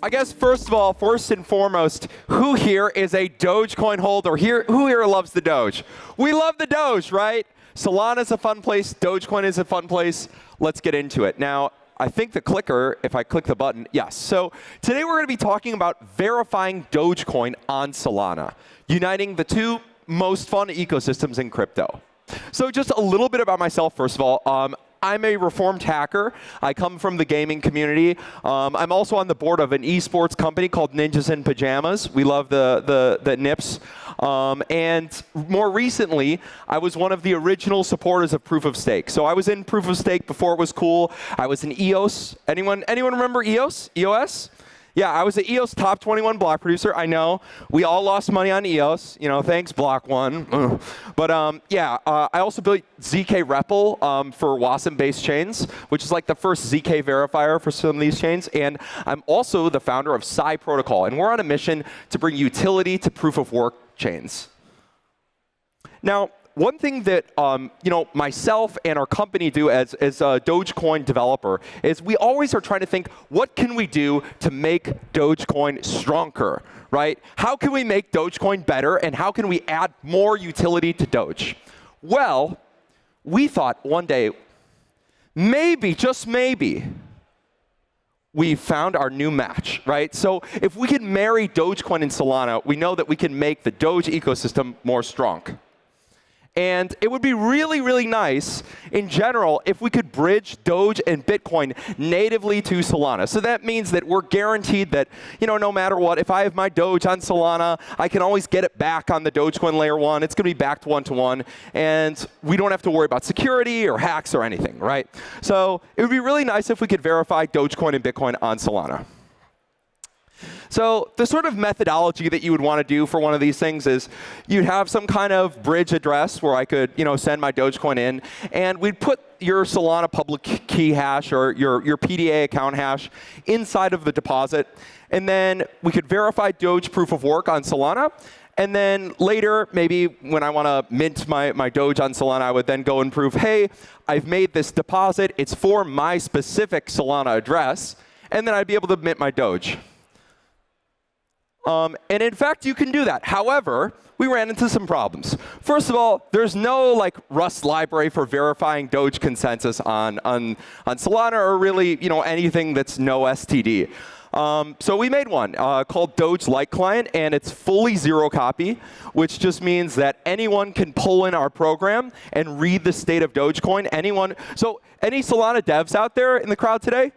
I guess first and foremost, who here is a Dogecoin holder? Who here loves the Doge? We love the Doge, right? Solana's a fun place. Dogecoin is a fun place. Let's get into it. Now, I think the clicker, if I click the button, yes. So today we're going to be talking about verifying Dogecoin on Solana, uniting the two most fun ecosystems in crypto. So just a little bit about myself, first of all. I'm a reformed hacker. I come from the gaming community. I'm also on the board of an esports company called Ninjas in Pajamas. We love the nips. And more recently, I was one of the original supporters of Proof of Stake. So I was in Proof of Stake before it was cool. I was in EOS. Anyone remember EOS? EOS? Yeah, I was the EOS top 21 block producer. I know we all lost money on EOS. You know, thanks Block One. But I also built ZK REPL for WASM-based chains, which is like the first ZK verifier for some of these chains. And I'm also the founder of Psi Protocol, and we're on a mission to bring utility to proof of work chains. Now, one thing that myself and our company do as a Dogecoin developer is we always are trying to think, what can we do to make Dogecoin stronger, right? How can we make Dogecoin better, and how can we add more utility to Doge? Well, we thought one day, maybe, just maybe, we found our new match, right? So if we can marry Dogecoin and Solana, we know that we can make the Doge ecosystem more strong. And it would be really, really nice, in general, if we could bridge Doge and Bitcoin natively to Solana. So that means that we're guaranteed that, no matter what, if I have my Doge on Solana, I can always get it back on the Dogecoin layer 1. It's going to be backed one-to-one. And we don't have to worry about security or hacks or anything, right? So it would be really nice if we could verify Dogecoin and Bitcoin on Solana. So the sort of methodology that you would want to do for one of these things is you'd have some kind of bridge address where I could, send my Dogecoin in, and we'd put your Solana public key hash or your PDA account hash inside of the deposit, and then we could verify Doge proof of work on Solana. And then later, maybe when I want to mint my Doge on Solana, I would then go and prove, hey, I've made this deposit. It's for my specific Solana address. And then I'd be able to mint my Doge. And in fact, you can do that. However, we ran into some problems. First of all, there's no Rust library for verifying Doge consensus on Solana, or really anything that's no STD. So we made one called Doge Like Client, and it's fully zero copy, which just means that anyone can pull in our program and read the state of Dogecoin. So any Solana devs out there in the crowd today?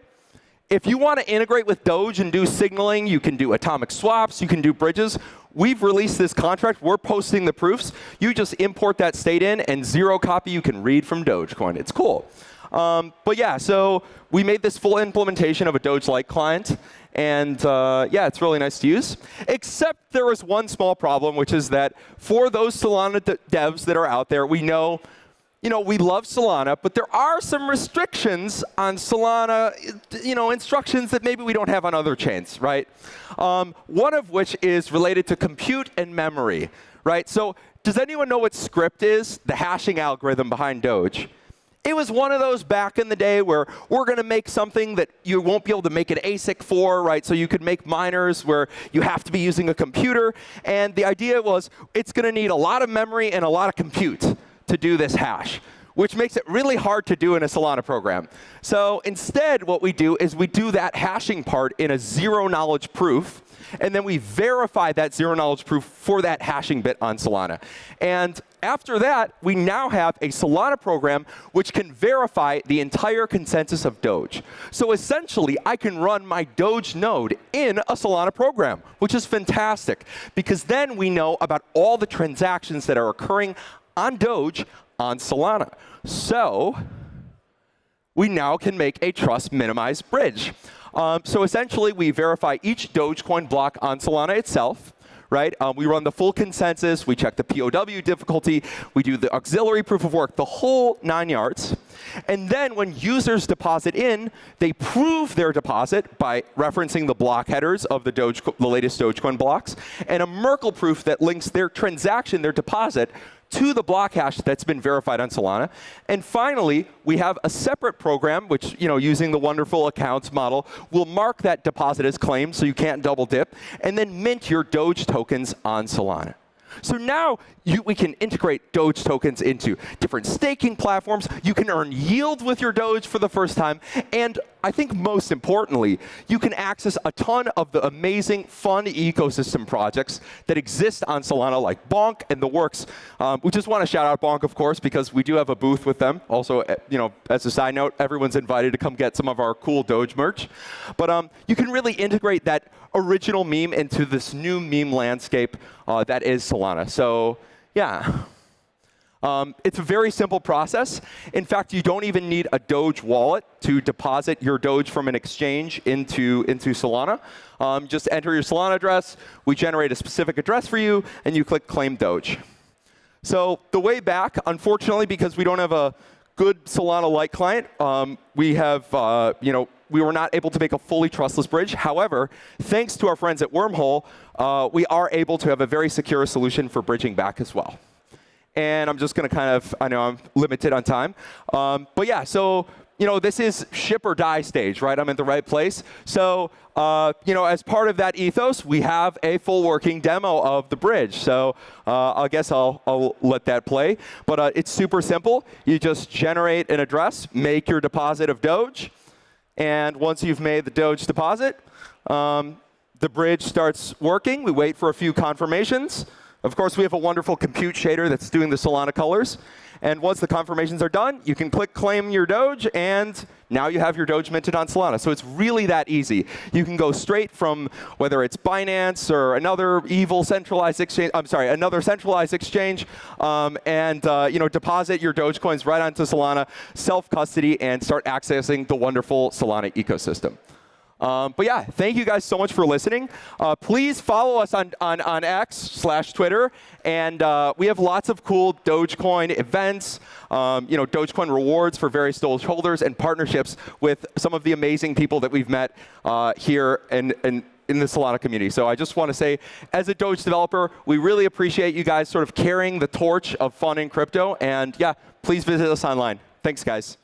If you want to integrate with Doge and do signaling, you can do atomic swaps, you can do bridges. We've released this contract. We're posting the proofs. You just import that state in, and zero copy you can read from Dogecoin. It's cool. But yeah, so we made this full implementation of a Doge-like client. And it's really nice to use. Except there was one small problem, which is that for those Solana devs that are out there, we know we love Solana, but there are some restrictions on Solana, instructions that maybe we don't have on other chains, right? One of which is related to compute and memory, right? So does anyone know what script is? The hashing algorithm behind Doge. It was one of those back in the day where we're going to make something that you won't be able to make an ASIC for, right? So you could make miners where you have to be using a computer. And the idea was it's going to need a lot of memory and a lot of compute to do this hash, which makes it really hard to do in a Solana program. So instead, what we do is we do that hashing part in a zero-knowledge proof, and then we verify that zero-knowledge proof for that hashing bit on Solana. And after that, we now have a Solana program which can verify the entire consensus of Doge. So essentially, I can run my Doge node in a Solana program, which is fantastic, because then we know about all the transactions that are occurring on Doge on Solana. So we now can make a trust minimized bridge. So essentially, we verify each Dogecoin block on Solana itself, right? We run the full consensus. We check the POW difficulty. We do the auxiliary proof of work, the whole 9 yards. And then when users deposit in, they prove their deposit by referencing the block headers of the latest Dogecoin blocks, and a Merkle proof that links their transaction, their deposit, to the block hash that's been verified on Solana. And finally, we have a separate program, which, using the wonderful accounts model, will mark that deposit as claimed so you can't double dip, and then mint your Doge tokens on Solana. So now we can integrate Doge tokens into different staking platforms. You can earn yield with your Doge for the first time. And I think most importantly, you can access a ton of the amazing, fun ecosystem projects that exist on Solana, like Bonk and the works. We just want to shout out Bonk, of course, because we do have a booth with them. Also, as a side note, everyone's invited to come get some of our cool Doge merch. But you can really integrate that original meme into this new meme landscape that is Solana. So yeah, it's a very simple process. In fact, you don't even need a Doge wallet to deposit your Doge from an exchange into Solana. Just enter your Solana address. We generate a specific address for you, and you click Claim Doge. So the way back, unfortunately, because we don't have a good Solana Lite client, we were not able to make a fully trustless bridge. However, thanks to our friends at Wormhole, we are able to have a very secure solution for bridging back as well. And I'm just going to I know I'm limited on time. But yeah, so this is ship or die stage, right? I'm in the right place. So as part of that ethos, we have a full working demo of the bridge. So I guess I'll let that play. But it's super simple. You just generate an address, make your deposit of Doge. And once you've made the Doge deposit, the bridge starts working. We wait for a few confirmations. Of course, we have a wonderful compute shader that's doing the Solana colors. And once the confirmations are done, you can click Claim Your Doge, and now you have your Doge minted on Solana. So it's really that easy. You can go straight from whether it's Binance or another centralized exchange, and deposit your Dogecoins right onto Solana, self-custody, and start accessing the wonderful Solana ecosystem. But yeah, thank you guys so much for listening. Please follow us on X/Twitter, and we have lots of cool Dogecoin events, Dogecoin rewards for various Doge holders, and partnerships with some of the amazing people that we've met here in the Solana community. So I just want to say, as a Doge developer, we really appreciate you guys sort of carrying the torch of fun in crypto. And yeah, please visit us online. Thanks, guys.